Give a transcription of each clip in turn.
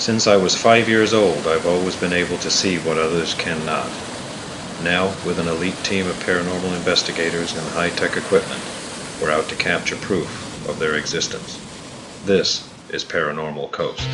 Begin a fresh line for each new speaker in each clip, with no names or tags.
Since I was 5 years old, I've always been able to see what others cannot. Now, with an elite team of paranormal investigators and high-tech equipment, we're out to capture proof of their existence. This is Paranormal Coast.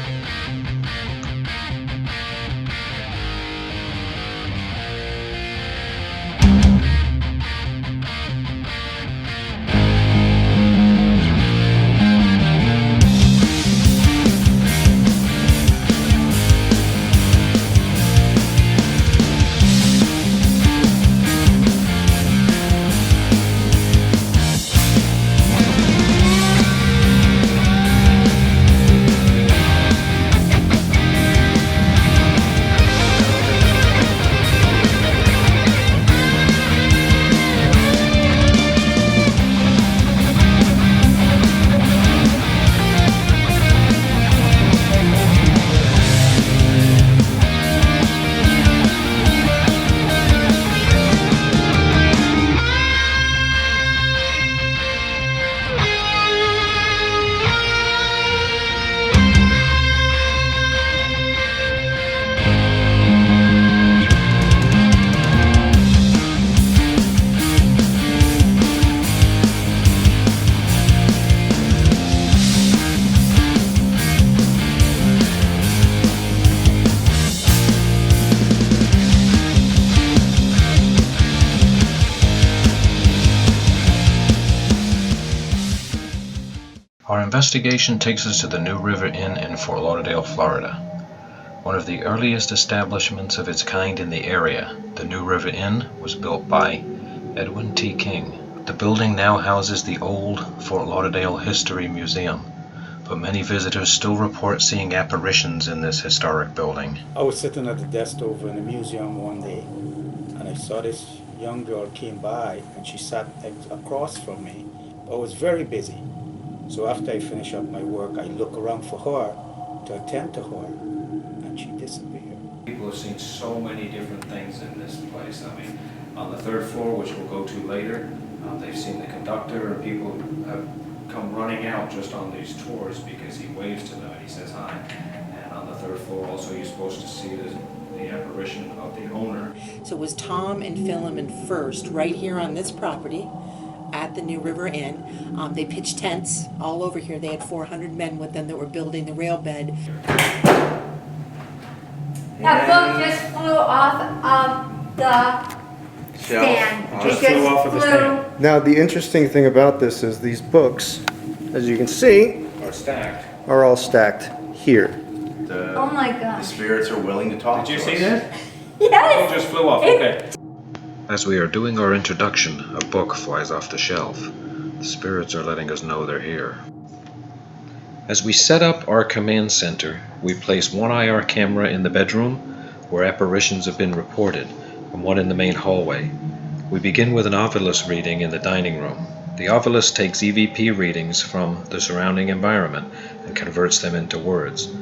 Our investigation takes us to the New River Inn in Fort Lauderdale, Florida. One of the earliest establishments of its kind in the area, the New River Inn was built by Edwin T. King. The building now houses the old Fort Lauderdale History Museum, but many visitors still report seeing apparitions in this historic building.
I was sitting at the desk over in the museum one day, and I saw this young girl came by, and she sat across from me. I was very busy. So after I finish up my work, I look around for her to attend to her, and she disappeared.
People have seen so many different things in this place. I mean, on the third floor, which we'll go to later, they've seen the conductor, and people have come running out just on these tours because he waves to them and he says hi. And on the third floor also, you're supposed to see the apparition of the owner.
So it was Tom and Philemon first, right here on this property at the New River Inn. They pitched tents all over here. They had 400 men with them that were building the rail bed.
That book just flew off of the stand.
Just flew off of the stand.
Now, the interesting thing about this is these books, as you can see, are all stacked here.
Oh my God.
The spirits are willing to talk to us.
Did you see that?
Yes.
Oh, just flew off, okay. As we are doing our introduction, a book flies off the shelf. The spirits are letting us know they're here. As we set up our command center, we place one IR camera in the bedroom where apparitions have been reported, and one in the main hallway. We begin with an Ovilus reading in the dining room. The Ovilus takes EVP readings from the surrounding environment and converts them into words.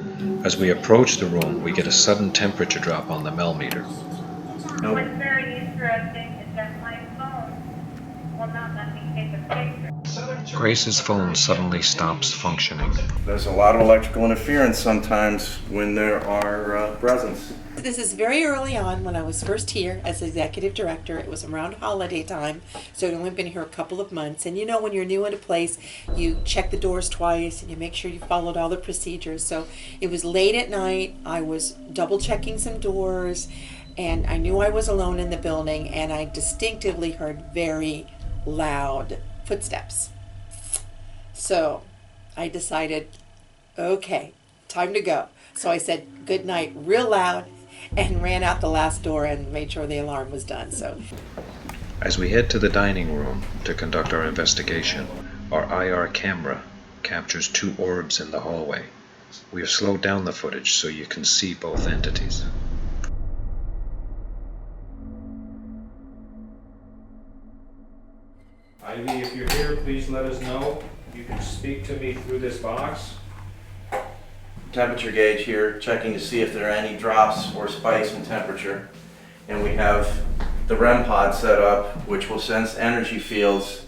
As we approach the room, we get a sudden temperature drop on the meter.
What's very interesting is that my phone will not let me take a picture.
Grace's phone suddenly stops functioning.
There's a lot of electrical interference sometimes when there are presents.
This is very early on when I was first here as executive director. It was around holiday time, so I'd only been here a couple of months. And you know, when you're new in a place, you check the doors twice and you make sure you followed all the procedures. So it was late at night. I was double checking some doors, and I knew I was alone in the building, and I distinctively heard very loud footsteps. So I decided, okay, time to go. So I said good night real loud and ran out the last door and made sure the alarm was done. So,
as we head to the dining room to conduct our investigation, our IR camera captures two orbs in the hallway. We have slowed down the footage so you can see both entities. Ivy, if you're here, please let us know. You can speak to me through this box.
Temperature gauge here, checking to see if there are any drops or spikes in temperature. And we have the REM pod set up, which will sense energy fields.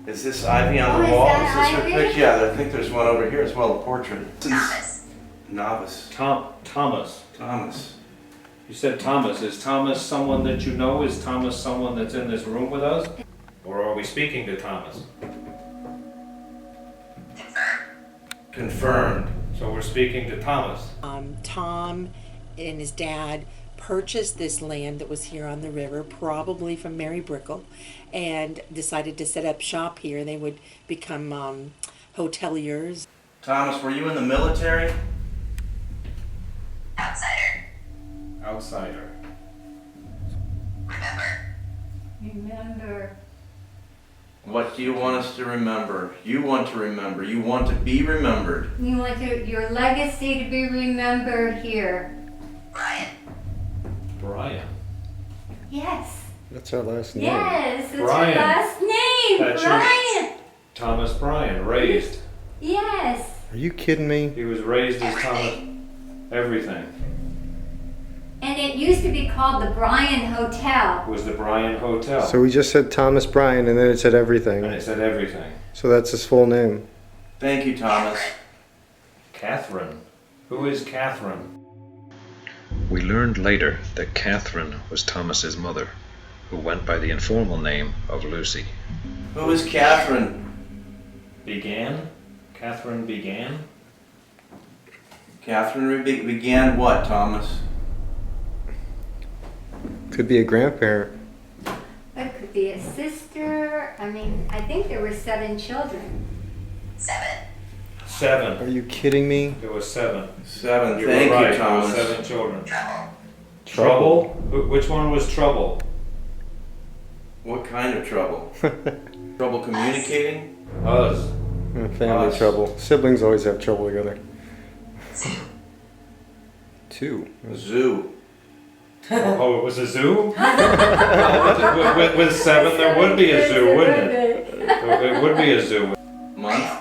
Is this Ivy on the wall? Is this her picture? Yeah, I think there's one over here as well, a portrait.
Thomas.
Novice.
Thomas.
Thomas.
You said Thomas. Is Thomas someone that you know? Is Thomas someone that's in this room with us? Or are we speaking to Thomas?
Confirmed.
So we're speaking to Thomas.
Tom and his dad purchased this land that was here on the river, probably from Mary Brickle, and decided to set up shop here. They would become hoteliers.
Thomas, were you in the military?
Outsider.
Remember.
What do you want us to remember? You want to remember. You want to be remembered.
You want your legacy to be remembered here.
Brian.
Yes.
That's our last name.
Yes, it's
Brian.
your last name,
That's your-
Brian.
Thomas Bryan, raised.
Yes.
Are you kidding me?
He was raised as Thomas. Everything.
And it used to be called the Bryan Hotel.
Was the Bryan Hotel.
So we just said Thomas Bryan and then it said
And
everything.
it said everything.
So that's his full name.
Thank you, Thomas.
Catherine. Who is Catherine?
We learned later that Catherine was Thomas's mother, who went by the informal name of Lucy.
Who is Catherine?
Began? Catherine began?
Catherine began what, Thomas?
Could be a grandparent.
It could be a sister. I mean, I think there were 7 children.
7.
Are you kidding me?
It was 7.
7.
You
Thank
were right.
you, Thomas.
There were 7 children. Trouble? Which one was trouble?
What kind of trouble? Trouble communicating?
Us.
Family
Us.
trouble. Siblings always have trouble together. 2.
Zoo.
Oh, it was a zoo? with 7, there would be a zoo, wouldn't it? It would be a zoo.
Month?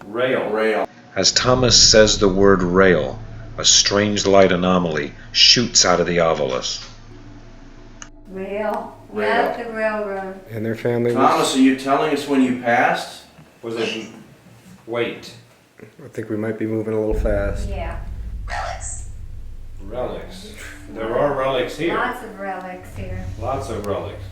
Rail.
Rail.
As Thomas says the word rail, a strange light anomaly shoots out of the ovilus.
Rail.
Rail.
Yeah, the railroad.
And their family
Thomas,
was...
are you telling us when you passed?
Was it? Wait.
I think we might be moving a little fast.
Yeah.
Relics. There are relics here.
Lots of relics here.
Lots of relics.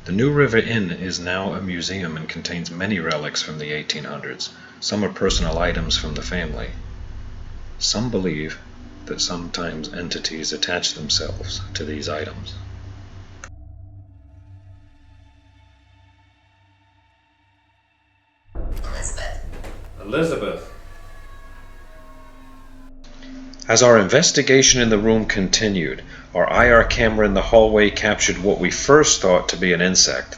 The New River Inn is now a museum and contains many relics from the 1800s. Some are personal items from the family. Some believe that sometimes entities attach themselves to these items.
Elizabeth.
As our investigation in the room continued, our IR camera in the hallway captured what we first thought to be an insect,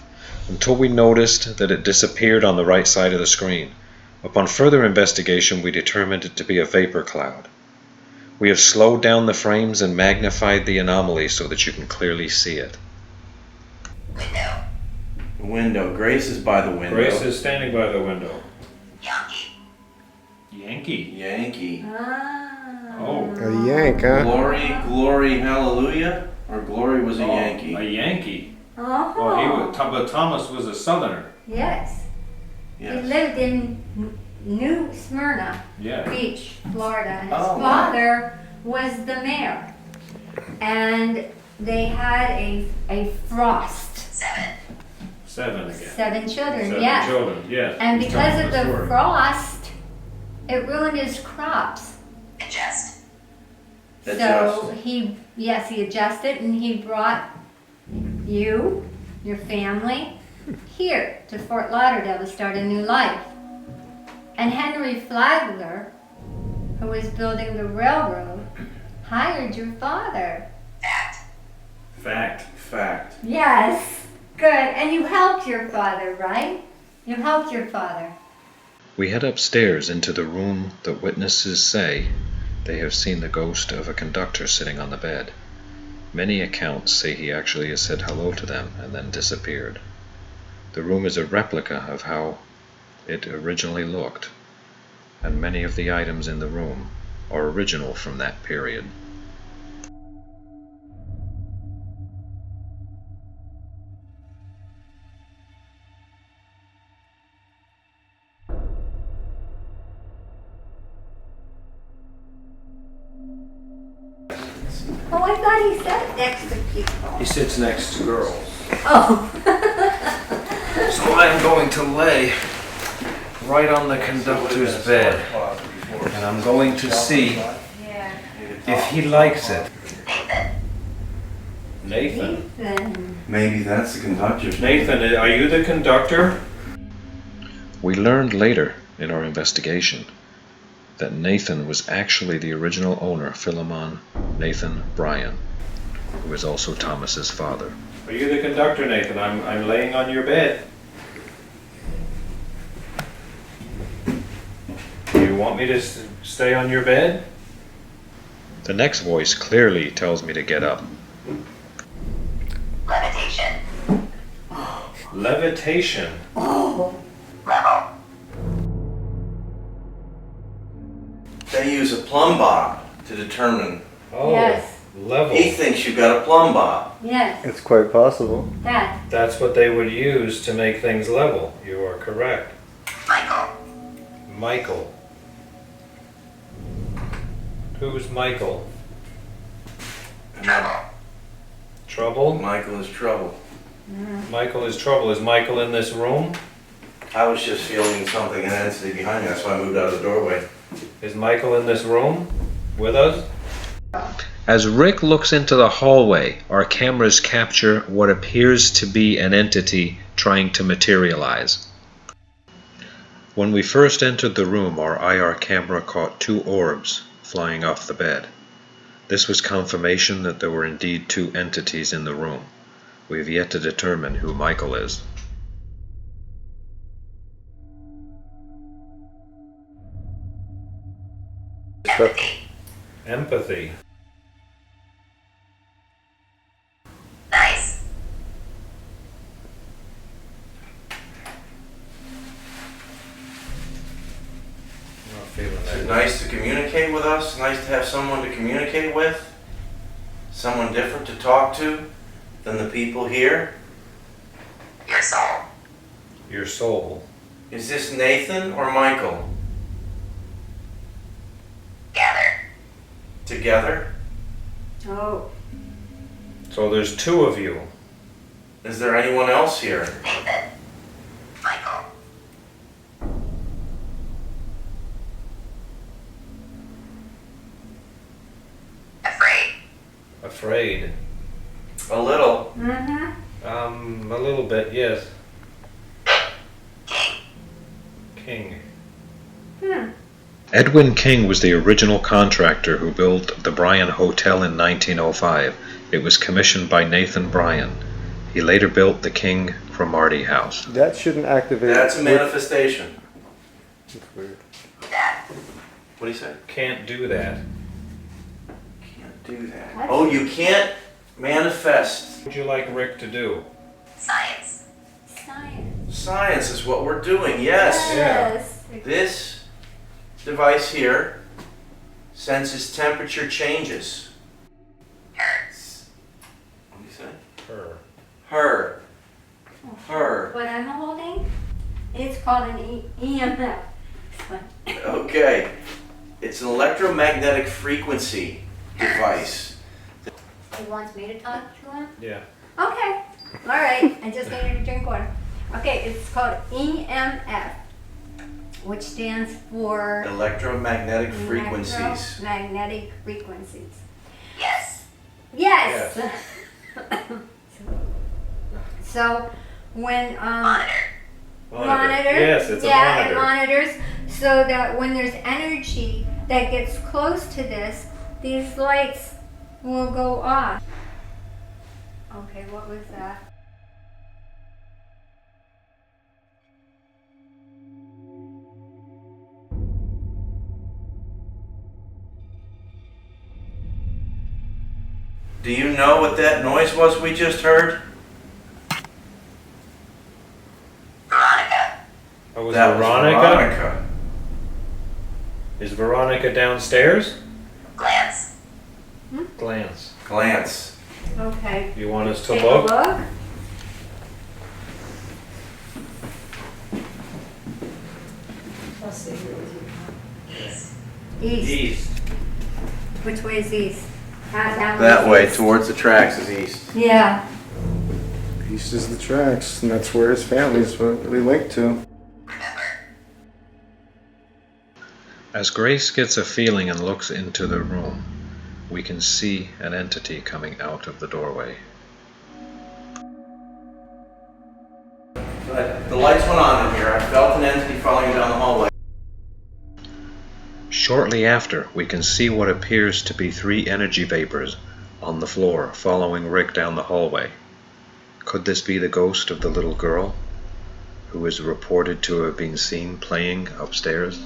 until we noticed that it disappeared on the right side of the screen. Upon further investigation, we determined it to be a vapor cloud. We have slowed down the frames and magnified the anomaly so that you can clearly see it.
The window. Grace is by the window.
Grace is standing by the window. Yankee.
Yankee.
Ah.
Oh.
A yank, huh?
Glory, glory, hallelujah? Or glory was a Yankee?
A Yankee.
Oh.
Well, but Thomas was a Southerner.
Yes.
Yes.
He lived in New Smyrna
Yeah.
Beach, Florida, and his
Oh, wow.
father was the mayor. And they had a frost.
7 again.
7 children,
7
yes.
children, yes.
And
He's
because
telling
of
the
the
story.
frost, it ruined his crops. So
Adjust.
he adjusted and he brought you, your family, here to Fort Lauderdale to start a new life. And Henry Flagler, who was building the railroad, hired your father.
Fact.
Fact.
Yes, good. And you helped your father, right? You helped your father.
We head upstairs into the room that witnesses say they have seen the ghost of a conductor sitting on the bed. Many accounts say he actually has said hello to them and then disappeared. The room is a replica of how it originally looked, and many of the items in the room are original from that period.
Oh, I thought he sat next to people.
He sits next to girls.
Oh.
So I'm going to lay right on the conductor's bed. And I'm going to see
Yeah.
if he likes it. Nathan.
Nathan.
Maybe that's the conductor's.
Nathan, are you the conductor? We learned later in our investigation that Nathan was actually the original owner, Philemon Nathan Bryan, who is also Thomas's father. Are you the conductor, Nathan? I'm laying on your bed. Do you want me to stay on your bed? The next voice clearly tells me to get up.
Levitation.
Levitation.
Oh.
Level.
They use a plumb bob to determine.
Oh,
Yes.
level.
He thinks you've got a plumb bob.
Yes.
It's quite possible.
That.
That's what they would use to make things level. You are correct.
Michael.
Michael. Who's Michael?
Trouble.
Trouble?
Michael is trouble.
Michael is trouble. Is Michael in this room?
I was just feeling something, an entity behind me. That's why I moved out of the doorway.
Is Michael in this room with us? As Rick looks into the hallway, our cameras capture what appears to be an entity trying to materialize. When we first entered the room, our IR camera caught 2 orbs flying off the bed. This was confirmation that there were indeed 2 entities in the room. We have yet to determine who Michael is.
Empathy.
Empathy.
Nice.
I'm not feeling
Is it
that.
nice to communicate with us? Nice to have someone to communicate with? Someone different to talk to than the people here?
Your soul.
Your soul.
Is this Nathan or Michael?
Gather.
Together?
Oh.
So there's 2 of you.
Is there anyone else here?
Nathan. Michael. Afraid.
Afraid.
A little.
Mm-hmm.
A little bit, yes.
King.
King.
Hmm.
Edwin King was the original contractor who built the Bryan Hotel in 1905. It was commissioned by Nathan Bryan. He later built the King Cromartie House.
That shouldn't activate.
That's a manifestation.
That's weird.
That.
What do you say?
Can't do that.
Can't do that.
What?
Oh, you can't manifest.
What would you like Rick to do?
Science.
Science.
Science is what we're doing, yes.
Yes.
This device here senses temperature changes.
Hertz.
What do you say?
Her.
Her. Her.
What I'm holding, it's called an EMF.
Okay. It's an electromagnetic frequency device.
He wants me to talk to him?
Yeah.
Okay. All right. I just needed to drink water. Okay, it's called EMF, which stands for
Electromagnetic frequencies.
Magnetic frequencies.
Yes.
Yes. So when
Monitor.
monitors,
Yes, it's
yeah,
a
it
monitor.
monitors so that when there's energy that gets close to this, these lights will go off. Okay, what was that?
Do you know what that noise was we just heard?
Veronica.
That was
That
Veronica?
was Veronica.
Is Veronica downstairs?
Glance.
Glance.
Glance.
Okay.
You want us to
Take
look?
a look.
East.
East.
East.
Which way is east?
That way, towards the tracks is east.
Yeah.
East is the tracks, and that's where his family's really linked to.
As Grace gets a feeling and looks into the room, we can see an entity coming out of the doorway.
The lights went on in here. I felt an entity following down the hallway.
Shortly after, we can see what appears to be 3 energy vapors on the floor following Rick down the hallway. Could this be the ghost of the little girl who is reported to have been seen playing upstairs?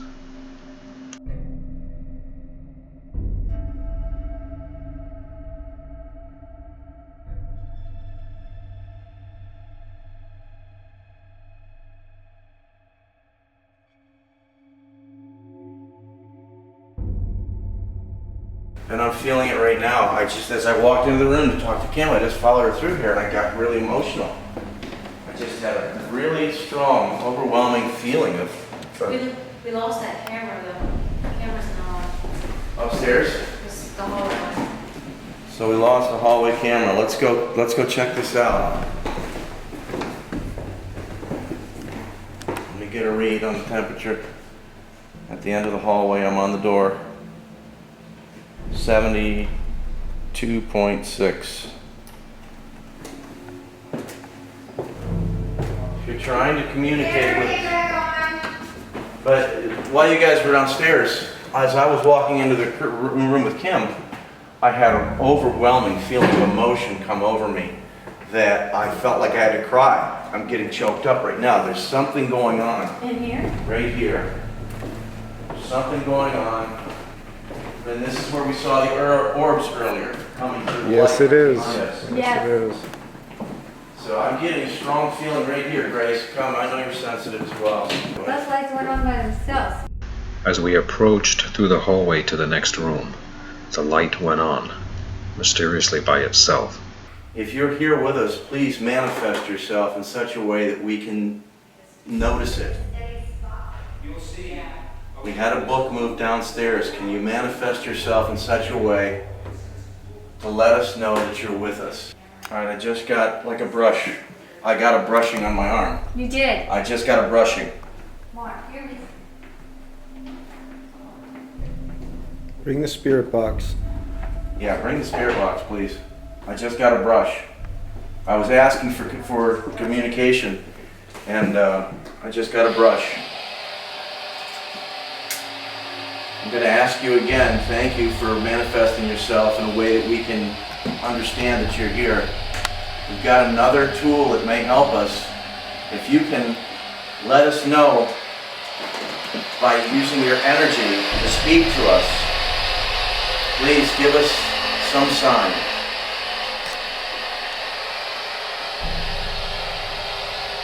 And I'm feeling it right now. As I walked into the room to talk to Kim, I just followed her through here and I got really emotional. I just had a really strong, overwhelming feeling of...
We lost that camera though. The camera's not
Upstairs?
It's the hallway.
So we lost the hallway camera. Let's go check this out. Let me get a read on the temperature. At the end of the hallway, I'm on the door. 72.6. If you're trying to communicate with... But while you guys were downstairs, as I was walking into the room with Kim, I had an overwhelming feeling of emotion come over me that I felt like I had to cry. I'm getting choked up right now. There's something going on.
In here?
Right here. There's something going on. And this is where we saw the orbs earlier coming through the
Yes,
light
it is.
behind us.
Yes, it is.
So I'm getting a strong feeling right here, Grace. Come, I know you're sensitive as well.
Those lights went on by themselves.
As we approached through the hallway to the next room, the light went on, mysteriously by itself.
If you're here with us, please manifest yourself in such a way that we can notice it. We had a book move downstairs. Can you manifest yourself in such a way to let us know that you're with us? All right, I just got like a brush. I got a brushing on my arm.
You did.
I just got a brushing.
Mark, here it is.
Bring the spirit box.
Yeah, bring the spirit box, please. I just got a brush. I was asking for communication, and I just got a brush. I'm going to ask you again, thank you for manifesting yourself in a way that we can understand that you're here. We've got another tool that may help us. If you can let us know by using your energy to speak to us, please give us some sign.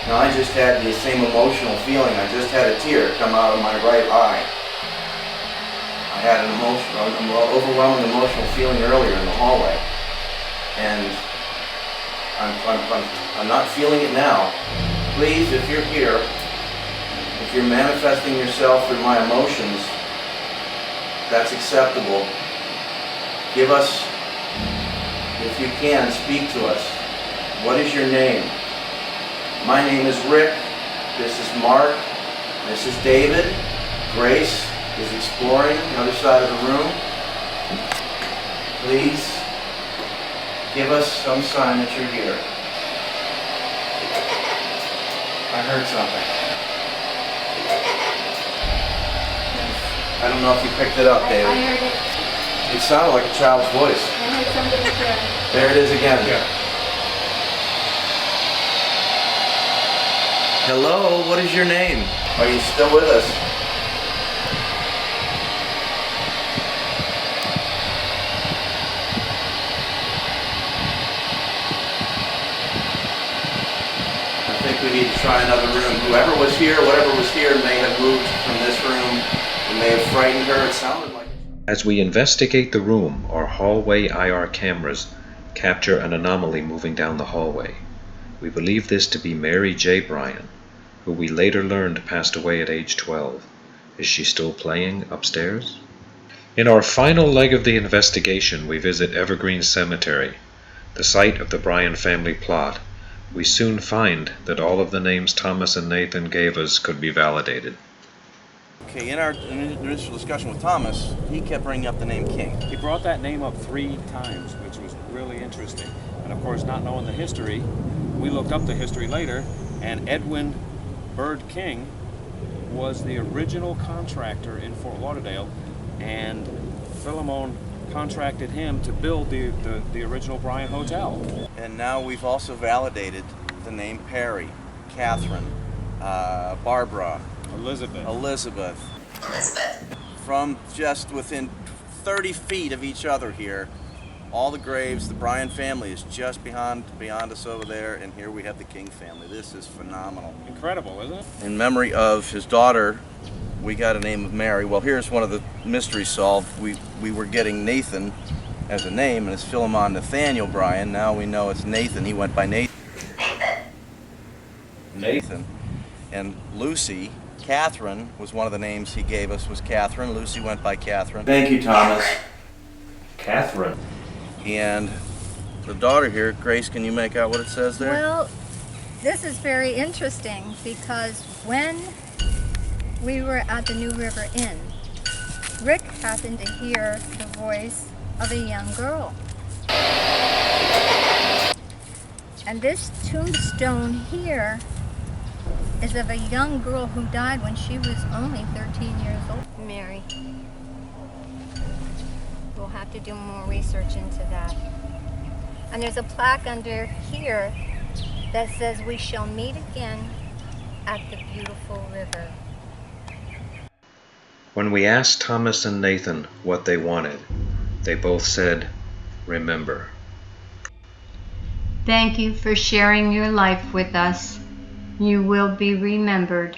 Now I just had the same emotional feeling. I just had a tear come out of my right eye. I had an overwhelming emotional feeling earlier in the hallway, and I'm not feeling it now. Please, if you're here, if you're manifesting yourself through my emotions, that's acceptable. Give us, if you can, speak to us. What is your name? My name is Rick. This is Mark. This is David. Grace is exploring the other side of the room. Please give us some sign that you're here. I heard something. I don't know if you picked it up, David.
I heard it.
It sounded like a child's voice.
I heard somebody say.
There it is again. Hello, what is your name? Are you still with us? I think we need to try another room. Whoever was here, whatever was here, may have moved from this room. It may have frightened her. It sounded like...
As we investigate the room, our hallway IR cameras capture an anomaly moving down the hallway. We believe this to be Mary J. Bryan, who we later learned passed away at age 12. Is she still playing upstairs? In our final leg of the investigation, we visit Evergreen Cemetery, the site of the Bryan family plot. We soon find that all of the names Thomas and Nathan gave us could be validated.
Okay, in our initial discussion with Thomas, he kept bringing up the name King.
He brought that name up 3 times, which was really interesting. And of course, not knowing the history, we looked up the history later, and Edwin Bird King was the original contractor in Fort Lauderdale, and Philemon contracted him to build the original Bryan Hotel.
And now we've also validated the name Perry, Catherine, Barbara, Elizabeth. From just within 30 feet of each other here, all the graves, the Bryan family is just beyond us over there, and here we have the King family. This is phenomenal.
Incredible, isn't it?
In memory of his daughter, we got a name of Mary. Well, here's one of the mysteries solved. We were getting Nathan as a name, and it's Philemon Nathaniel Bryan. Now we know it's Nathan. He went by Nathan. Nathan. And Lucy, Catherine, was one of the names he gave us, was Catherine. Lucy went by Catherine. Thank you, Thomas.
Catherine.
And the daughter here, Grace, can you make out what it says there?
Well, this is very interesting because when we were at the New River Inn, Rick happened to hear the voice of a young girl. And this tombstone here is of a young girl who died when she was only 13 years old. Mary. We'll have to do more research into that. And there's a plaque under here that says, "We shall meet again at the beautiful river."
When we asked Thomas and Nathan what they wanted, they both said, "Remember."
Thank you for sharing your life with us. You will be remembered.